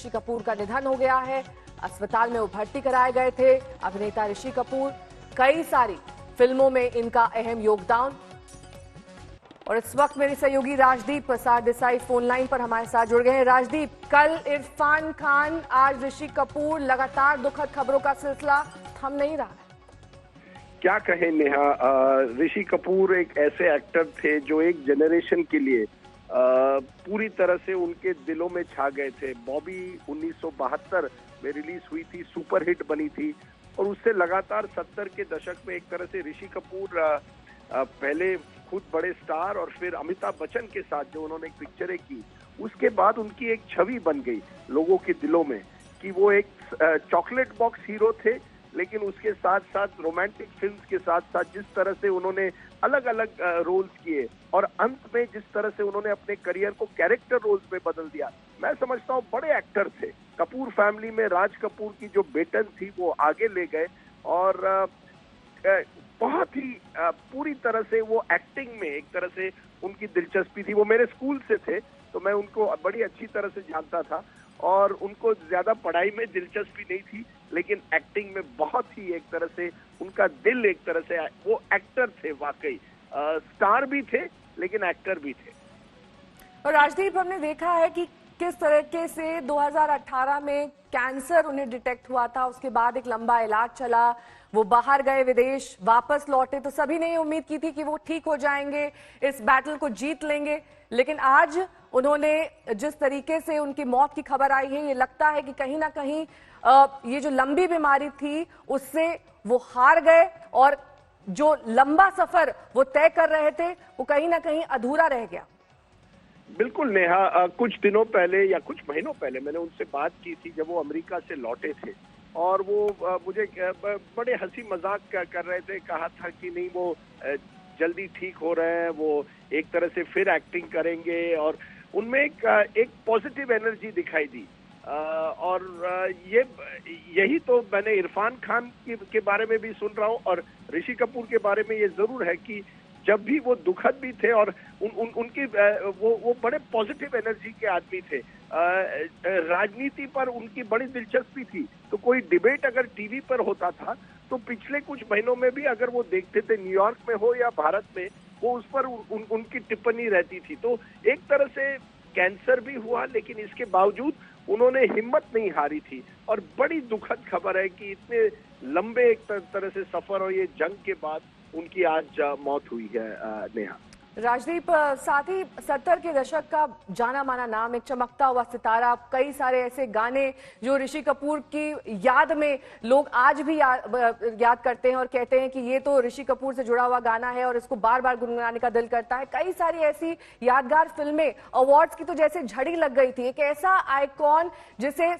ऋषि कपूर का निधन हो गया है। अस्पताल में वो भर्ती कराए गए थे। अभिनेता ऋषि कपूर, कई सारी फिल्मों में इनका अहम योगदान। और इस वक्त मेरे सहयोगी राजदीप प्रसाद देसाई फोन लाइन पर हमारे साथ जुड़ गए हैं। राजदीप, कल इरफान खान, आज ऋषि कपूर, लगातार दुखद खबरों का सिलसिला थम नहीं रहा है। क्या कहें नेहा, ऋषि कपूर एक ऐसे एक्टर थे जो एक जनरेशन के लिए पूरी तरह से उनके दिलों में छा गए थे। बॉबी 1972 में रिलीज हुई थी, सुपरहिट बनी थी और उससे लगातार 70 के दशक में एक तरह से ऋषि कपूर पहले खुद बड़े स्टार और फिर अमिताभ बच्चन के साथ जो उन्होंने पिक्चरें की, उसके बाद उनकी एक छवि बन गई लोगों के दिलों में कि वो एक चॉकलेट बॉक्स हीरो थे। लेकिन उसके साथ साथ रोमांटिक फिल्म्स के साथ साथ जिस तरह से उन्होंने अलग अलग रोल्स किए और अंत में जिस तरह से उन्होंने अपने करियर को कैरेक्टर रोल्स में बदल दिया, मैं समझता हूँ बड़े एक्टर थे। कपूर फैमिली में राज कपूर की जो बेटन थी वो आगे ले गए और बहुत ही पूरी तरह से वो एक्टिंग में एक तरह से उनकी दिलचस्पी थी। वो मेरे स्कूल से थे तो मैं उनको बड़ी अच्छी तरह से जानता था और उनको ज्यादा पढ़ाई में दिलचस्पी नहीं थी, लेकिन एक्टिंग में बहुत ही एक तरह से उनका दिल, एक तरह से वो एक्टर थे वाकई। स्टार भी थे लेकिन एक्टर भी थे। और राजदीप, हमने देखा है कि किस तरीके से 2018 में कैंसर उन्हें डिटेक्ट हुआ था, उसके बाद एक लंबा इलाज चला, वो बाहर गए, विदेश वापस लौटे, तो सभी ने उम्मीद की थी कि वो ठीक हो जाएंगे, इस बैटल को जीत लेंगे। लेकिन आज उन्होंने जिस तरीके से उनकी मौत की खबर आई है, ये लगता है कि कहीं ना कहीं ये जो लंबी बीमारी थी उससे वो हार गए और जो लंबा सफर वो तय कर रहे थे वो कहीं ना कहीं अधूरा रह गया। बिल्कुल नेहा, कुछ दिनों पहले या कुछ महीनों पहले मैंने उनसे बात की थी जब वो अमेरिका से लौटे थे और वो मुझे बड़े हंसी मजाक कर रहे थे। कहा था कि नहीं, वो जल्दी ठीक हो रहे हैं, वो एक तरह से फिर एक्टिंग करेंगे और उनमें एक पॉजिटिव एनर्जी दिखाई दी। और यही तो मैंने इरफान खान के बारे में भी सुन रहा हूँ और ऋषि कपूर के बारे में ये जरूर है कि जब भी वो दुखद भी थे और उनकी वो बड़े पॉजिटिव एनर्जी के आदमी थे। राजनीति पर उनकी बड़ी दिलचस्पी थी, तो कोई डिबेट अगर टीवी पर होता था तो पिछले कुछ महीनों में भी अगर वो देखते थे, न्यूयॉर्क में हो या भारत में, वो उस पर उनकी टिप्पणी रहती थी। तो एक तरह से कैंसर भी हुआ लेकिन इसके बावजूद उन्होंने हिम्मत नहीं हारी थी और बड़ी दुखद खबर है कि इतने लंबे एक तरह से सफर और ये जंग के बाद उनकी आज मौत हुई है नेहा। राजदीप, साथ ही 70 के दशक का जाना माना नाम, एक चमकता हुआ सितारा, कई सारे ऐसे गाने जो ऋषि कपूर की याद में लोग आज भी याद करते हैं और कहते हैं कि ये तो ऋषि कपूर से जुड़ा हुआ गाना है और इसको बार बार गुनगुनाने का दिल करता है। कई सारी ऐसी यादगार फिल्में, अवार्ड्स की तो जैसे झड़ी लग गई थी। एक ऐसा आइकॉन जिसे